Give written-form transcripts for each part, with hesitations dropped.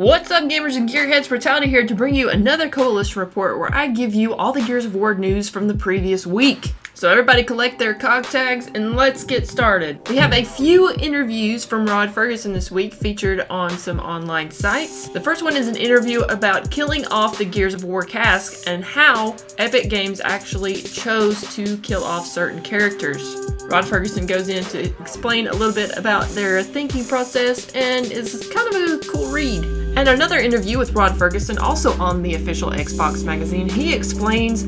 What's up, gamers and gearheads? Brittality here to bring you another coalition report where I give you all the Gears of War news from the previous week. So everybody collect their cog tags and let's get started. We have a few interviews from Ferguson this week featured on some online sites. The first one is an interview about killing off the Gears of War cask and how Epic Games actually chose to kill off certain characters. Ferguson goes in to explain a little bit about their thinking process and is kind of a cool read. And another interview with Ferguson, also on the official Xbox magazine. He explains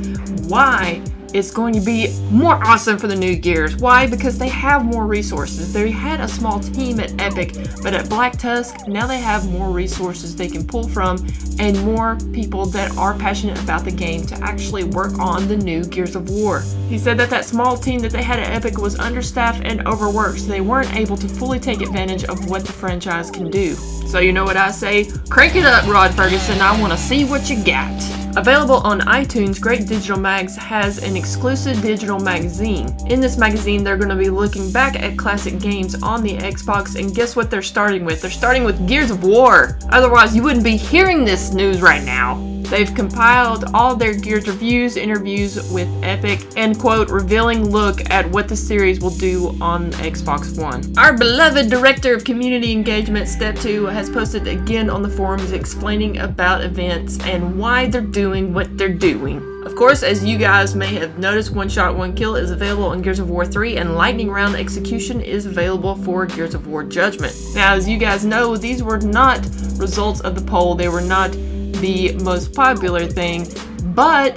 why it's going to be more awesome for the new Gears. Why? Because they have more resources. They had a small team at Epic, but at Black Tusk, now they have more resources they can pull from and more people that are passionate about the game to actually work on the new Gears of War. He said that that small team that they had at Epic was understaffed and overworked, so they weren't able to fully take advantage of what the franchise can do. So you know what I say? Crank it up, Ferguson. I want to see what you got. Available on iTunes, Great Digital Mags has an exclusive digital magazine. In this magazine, they're going to be looking back at classic games on the Xbox, and guess what they're starting with? They're starting with Gears of War. Otherwise, you wouldn't be hearing this news right now. They've compiled all their Gears reviews, interviews with Epic, and quote, revealing look at what the series will do on Xbox One. Our beloved Director of Community Engagement, Step 2, has posted again on the forums explaining about events and why they're doing what they're doing. Of course, as you guys may have noticed, One Shot, One Kill is available on Gears of War 3, and Lightning Round Execution is available for Gears of War Judgment. Now, as you guys know, these were not results of the poll. They were not the most popular thing, but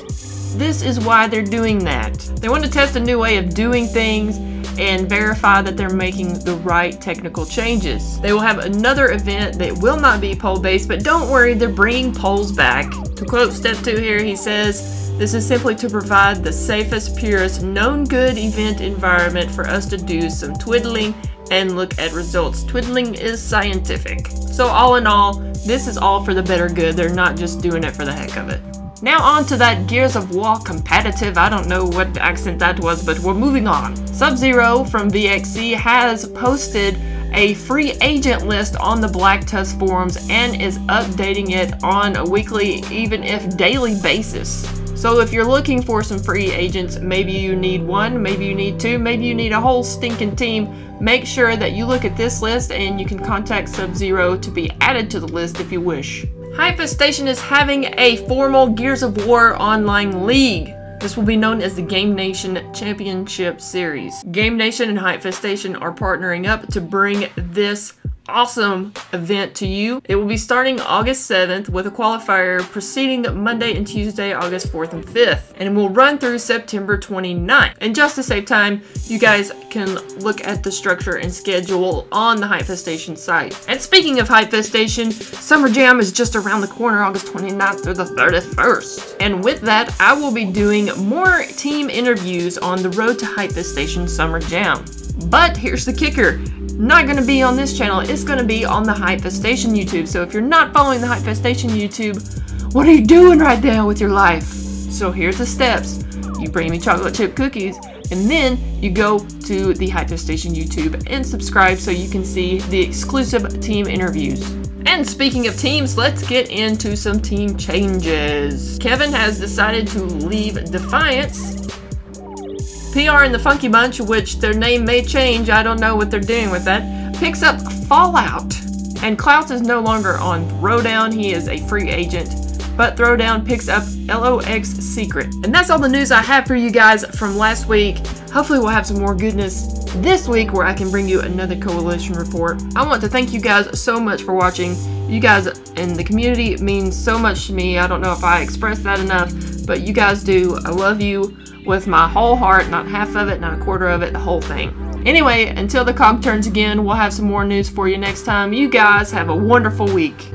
this is why they're doing that. They want to test a new way of doing things and verify that they're making the right technical changes. They will have another event that will not be poll-based, but don't worry, they're bringing polls back. To quote Step 2 here, he says, "This is simply to provide the safest, purest, known good event environment for us to do some twiddling and look at results. Twiddling is scientific." So all in all, this is all for the better good. They're not just doing it for the heck of it. Now on to that Gears of War competitive. I don't know what accent that was, but we're moving on. Sub-Zero from VXC has posted a free agent list on the Black Tusk forums and is updating it on a weekly, even if daily basis. So if you're looking for some free agents, maybe you need one, maybe you need two, maybe you need a whole stinking team, make sure that you look at this list and you can contact Sub-Zero to be added to the list if you wish. Haifa Station is having a formal Gears of War online league. This will be known as the Game Nation Championship Series. Game Nation and Haifa Station are partnering up to bring this awesome event to you. It will be starting August 7th with a qualifier preceding Monday and Tuesday, August 4th and 5th, and will run through September 29th. And just to save time, you guys can look at the structure and schedule on the Haifa Station site. And speaking of Haifa Station, Summer Jam is just around the corner, August 29th through the 31st. And with that, I will be doing more team interviews on the road to Haifa Station Summer Jam. But here's the kicker. Not going to be on this channel, it's going to be on the Haifa Station YouTube. So if you're not following the Haifa Station YouTube, what are you doing right now with your life? So here's the steps. You bring me chocolate chip cookies, and then you go to the Haifa Station YouTube and subscribe so you can see the exclusive team interviews. And speaking of teams, let's get into some team changes. Kevin has decided to leave Defiance. PR and the Funky Bunch, which their name may change, I don't know what they're doing with that, picks up Fallout. And Cloutts is no longer on Tdown, he is a free agent, but Tdown picks up LoX Secret. And that's all the news I have for you guys from last week. Hopefully we'll have some more goodness this week where I can bring you another coalition report. I want to thank you guys so much for watching. You guys in the community mean so much to me. I don't know if I expressed that enough, but you guys do. I love you with my whole heart, not half of it, not a quarter of it, the whole thing. Anyway, until the cog turns again, we'll have some more news for you next time. You guys have a wonderful week.